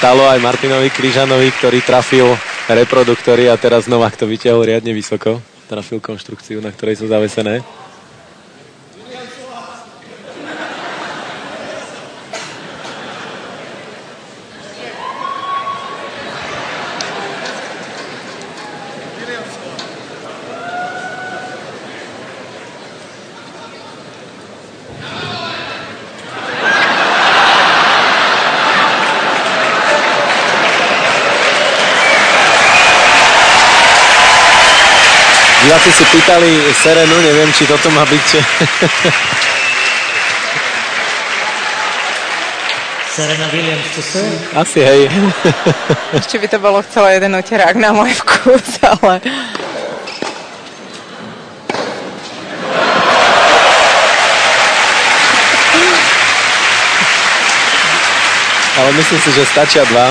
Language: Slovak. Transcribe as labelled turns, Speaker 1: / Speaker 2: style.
Speaker 1: stalo aj Martinovi Kryžanovi, ktorý trafil reproduktory a teraz Novák to vyťahol riadne vysoko. Trafil konštrukciu, na ktorej sú zavesené. Diváci si pýtali Serenu, neviem, či toto má byť.
Speaker 2: Serena Williams to serve.
Speaker 1: Asi, hej.
Speaker 3: Ešte by to bolo chcelo jeden uterák na môj vkus, ale...
Speaker 1: Ale myslím si, že stačia dva.